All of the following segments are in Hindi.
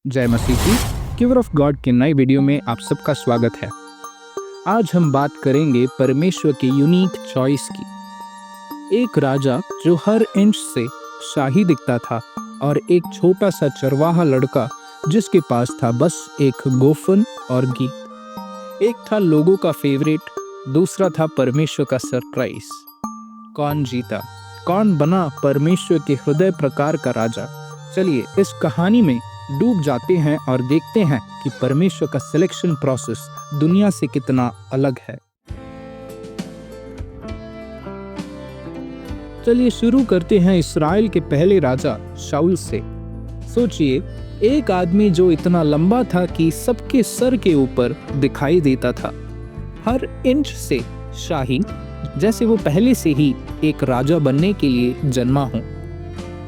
जय मसीह की गिवर ऑफ गॉड के नए वीडियो में आप सबका स्वागत है। आज हम बात करेंगे परमेश्वर के यूनिक चॉइस की। एक राजा जो हर इंच से शाही दिखता था और एक छोटा सा चरवाहा लड़का जिसके पास था बस एक गोफन और घी। एक था लोगों का फेवरेट, दूसरा था परमेश्वर का सरप्राइज। कौन जीता? कौन बना परमेश्वर के हृदय प्रकार का राजा? चलिए इस कहानी में डूब जाते हैं और देखते हैं कि परमेश्वर का सिलेक्शन प्रोसेस दुनिया से कितना अलग है। चलिए शुरू करते हैं इस्राएल के पहले राजा शाऊल से। सोचिए, एक आदमी जो इतना लंबा था कि सबके सर के ऊपर दिखाई देता था, हर इंच से शाही, जैसे वो पहले से ही एक राजा बनने के लिए जन्मा हो।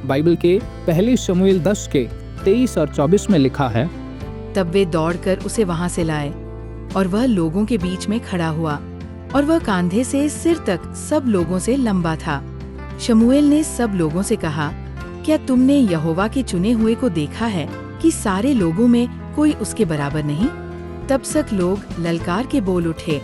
बाइबल के पहले शमूएल 10 के 23 और 24 में लिखा है, तब वे दौड़कर उसे वहां से लाए और वह लोगों के बीच में खड़ा हुआ और वह कंधे से सिर तक सब लोगों से लंबा था। शमूएल ने सब लोगों से कहा, क्या तुमने यहोवा के चुने हुए को देखा है कि सारे लोगों में कोई उसके बराबर नहीं? तब सब लोग ललकार के बोल उठे,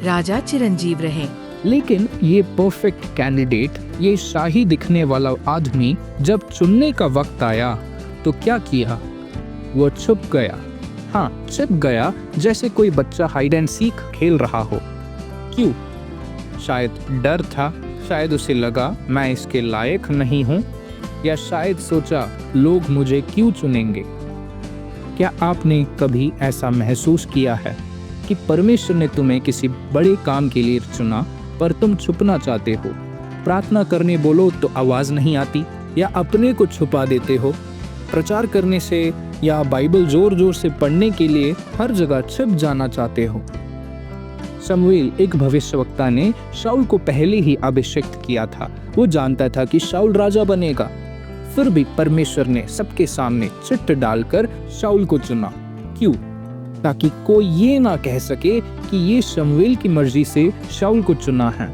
राजा चिरंजीव रहे। लेकिन ये परफेक्ट कैंडिडेट, ये शाही दिखने वाला आदमी जब चुनने का वक्त आया तो क्या किया? वो छुप गया। हाँ, छुप गया, जैसे कोई बच्चा हाइड एंड सीक खेल रहा हो। क्यों? शायद डर था, शायद उसे लगा मैं इसके लायक नहीं हूँ, या शायद सोचा लोग मुझे क्यों चुनेंगे। क्या आपने कभी ऐसा महसूस किया है कि परमेश्वर ने तुम्हें किसी बड़े काम के लिए चुना पर तुम छुपना चाहते हो? प्रार्थना करने बोलो तो आवाज नहीं आती, या अपने को छुपा देते हो। प्रचार करने से या बाइबल जोर जोर से पढ़ने के लिए हर जगह छिप जाना चाहते हो। शमूएल एक भविष्यवक्ता ने शाऊल को पहले ही अभिषेक्त किया था। वो जानता था कि शाऊल राजा बनेगा, फिर भी परमेश्वर ने सबके सामने चिट्ठ डालकर शाऊल को चुना। क्यों? ताकि कोई ये ना कह सके कि ये शमूएल की मर्जी से शाऊल को चुना है।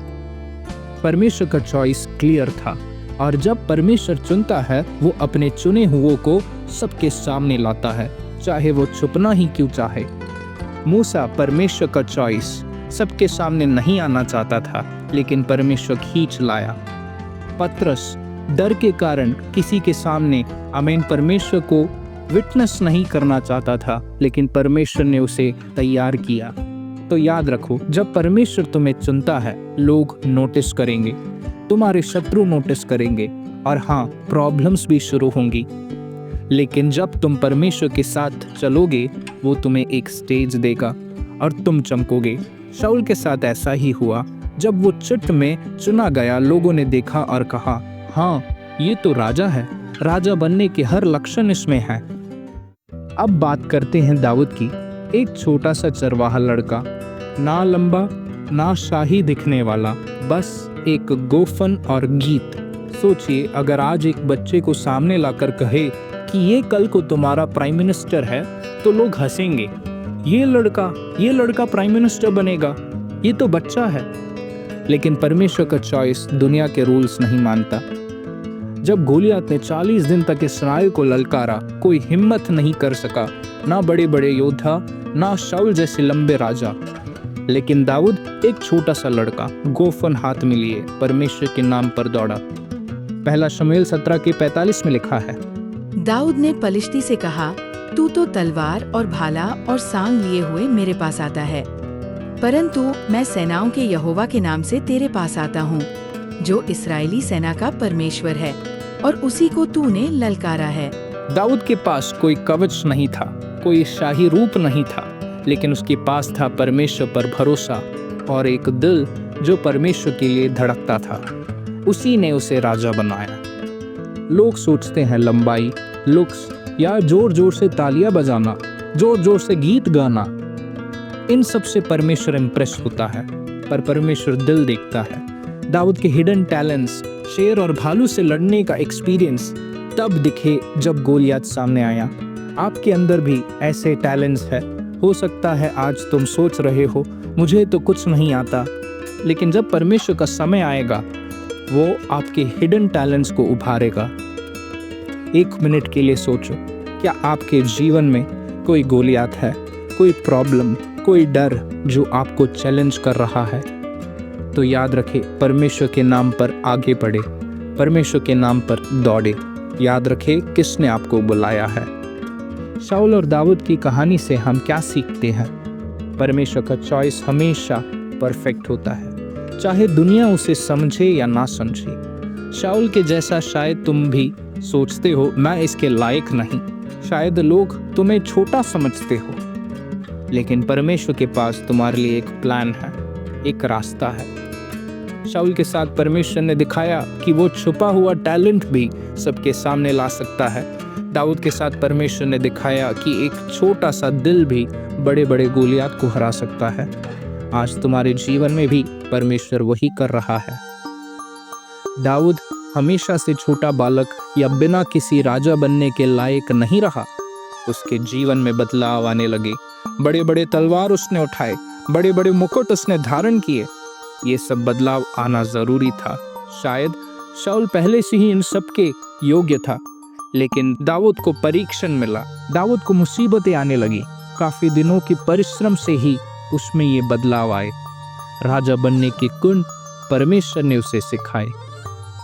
परमेश्वर का चॉइस क्लियर था, और जब परमेश्वर चुनता है वो अपने चुने हुओं को सबके सामने लाता है, चाहे वो छुपना ही क्यों चाहे। मूसा परमेश्वर का चॉइस सबके सामने नहीं आना चाहता था, लेकिन परमेश्वर खींच लाया। पतरस डर के कारण किसी के सामने परमेश्वर को विटनेस नहीं करना चाहता था, लेकिन परमेश्वर ने उसे तैयार किया। तो याद रखो, जब परमेश्वर तुम्हें चुनता है लोग नोटिस करेंगे, तुम्हारे शत्रु नोटिस करेंगे, और हाँ, प्रॉब्लम्स भी शुरू होंगी। लेकिन जब तुम परमेश्वर के साथ चलोगे वो तुम्हें एक स्टेज देगा और तुम चमकोगे। शाऊल के साथ ऐसा ही हुआ। जब वो चिट्ठ में चुना गया, लोगों ने देखा और कहा, हाँ, ये तो राजा है, राजा बनने के हर लक्षण इसमें है। अब बात करते हैं दाऊद की। एक छोटा सा चरवाहा लड़का, ना लंबा ना शाही दिखने वाला, बस एक गोफन और गीत। सोचिए, अगर आज एक बच्चे को सामने लाकर कहे कि ये कल को तुम्हारा प्राइम मिनिस्टर है, तो लोग हंसेंगे। ये लड़का प्राइम मिनिस्टर बनेगा, ये तो बच्चा है। लेकिन परमेश्वर का चॉइस दुनिया के रूल्स नहीं मानता। जब गोलियत ने 40 दिन तक इस्राएल को ललकारा, कोई हिम्मत नहीं कर सका, ना बड़े बड़े योद्धा, ना शाऊल जैसे लंबे राजा। लेकिन दाऊद एक छोटा सा लड़का गोफन हाथ में लिए परमेश्वर के नाम पर दौड़ा। पहला शमूएल 17 के 45 में लिखा है, दाऊद ने पलिश्ती से कहा, तू तो तलवार और भाला और सांग लिए हुए मेरे पास आता है, परंतु मैं सेनाओं के यहोवा के नाम से तेरे पास आता हूँ, जो इस्राएली सेना का परमेश्वर है, और उसी को तूने ललकारा है। दाऊद के पास कोई कवच नहीं था, कोई शाही रूप नहीं था, लेकिन उसके पास था परमेश्वर पर भरोसा और एक दिल जो परमेश्वर के लिए धड़कता था। उसी ने उसे राजा बनाया। लोग सोचते हैं लंबाई, लुक्स, या जोर जोर से तालियां बजाना, जोर जोर से गीत गाना, इन सब से परमेश्वर इम्प्रेस होता है, पर परमेश्वर दिल देखता है। दाऊद के हिडन टैलेंट्स, शेर और भालू से लड़ने का एक्सपीरियंस तब दिखे जब गोलियत सामने आया। आपके अंदर भी ऐसे टैलेंट्स है। हो सकता है आज तुम सोच रहे हो, मुझे तो कुछ नहीं आता, लेकिन जब परमेश्वर का समय आएगा वो आपके हिडन टैलेंट्स को उभारेगा। 1 मिनट के लिए सोचो, क्या आपके जीवन में कोई गोलियात है, कोई प्रॉब्लम, कोई डर जो आपको चैलेंज कर रहा है? तो याद रखें, परमेश्वर के नाम पर आगे बढ़े, परमेश्वर के नाम पर दौड़े। याद रखें किसने आपको बुलाया है। शाऊल और दाऊद की कहानी से हम क्या सीखते हैं? परमेश्वर का चॉइस हमेशा परफेक्ट होता है, चाहे दुनिया उसे समझे या ना समझे। शाऊल के जैसा शायद तुम भी सोचते हो मैं इसके लायक नहीं, शायद लोग तुम्हें छोटा समझते हो, लेकिन परमेश्वर के पास तुम्हारे लिए एक प्लान है, एक रास्ता है। शाऊल के साथ परमेश्वर ने दिखाया कि वो छुपा हुआ टैलेंट भी सबके सामने ला सकता है। दाऊद के साथ परमेश्वर ने दिखाया कि एक छोटा सा दिल भी बड़े बड़े गोलियात को हरा सकता है। आज तुम्हारे जीवन में भी परमेश्वर वही कर रहा है। दाऊद हमेशा से छोटा बालक या बिना किसी राजा बनने के लायक नहीं रहा। उसके जीवन में बदलाव आने लगे। बड़े बड़े तलवार उसने उठाए, बड़े बड़े मुकुट उसने धारण किए। ये सब बदलाव आना जरूरी था। शायद शाऊल पहले से ही इन सब के योग्य था, लेकिन दाऊद को परीक्षण मिला, दाऊद को मुसीबतें आने लगी। काफी दिनों के परिश्रम से ही उसमें ये बदलाव आए। राजा बनने के गुण परमेश्वर ने उसे सिखाए।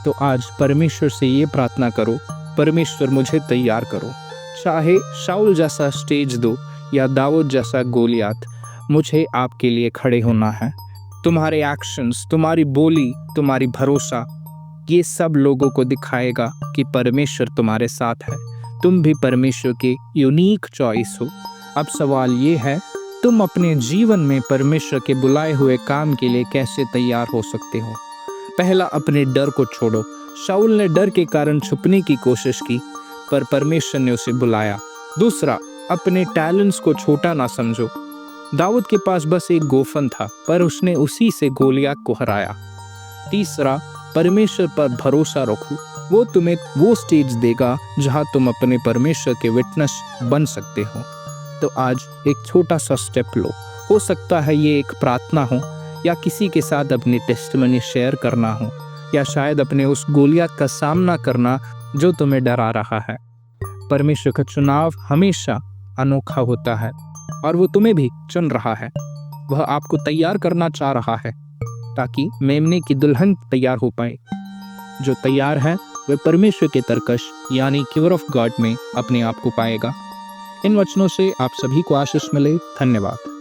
तो आज परमेश्वर से ये प्रार्थना करो, परमेश्वर मुझे तैयार करो। चाहे शाऊल जैसा स्टेज दो या दाऊद जैसा गोलियात, मुझे आपके लिए खड़े होना है। तुम्हारे एक्शंस, तुम्हारी बोली, तुम्हारी भरोसा, ये सब लोगों को दिखाएगा कि परमेश्वर तुम्हारे साथ है। तुम भी परमेश्वर के यूनिक चॉइस हो। अब सवाल ये है, तुम अपने जीवन में परमेश्वर के बुलाए हुए काम के लिए कैसे तैयार हो सकते हो? पहला, अपने डर को छोड़ो। शाऊल ने डर के कारण छुपने की कोशिश की, पर परमेश्वर ने उसे बुलाया। दूसरा, अपने टैलेंट्स को छोटा ना समझो। दाऊद के पास बस एक गोफन था, पर उसने उसी से गोलियात को हराया। तीसरा, परमेश्वर पर भरोसा रखो। वो तुम्हें वो स्टेज देगा जहां तुम अपने परमेश्वर के विटनेस बन सकते हो। तो आज एक छोटा सा स्टेप लो। हो सकता है ये एक प्रार्थना हो, या किसी के साथ अपनी टेस्टिमनी शेयर करना हो, या शायद अपने उस गोलियात का सामना करना जो तुम्हें डरा रहा है। परमेश्वर का चुनाव हमेशा अनोखा होता है और वो तुम्हें भी चुन रहा है। वह आपको तैयार करना चाह रहा है ताकि मेमने की दुल्हन तैयार हो पाए। जो तैयार है वह परमेश्वर के तरकश यानी गिवर ऑफ गॉड में अपने आप को पाएगा। इन वचनों से आप सभी को आशीष मिले। धन्यवाद।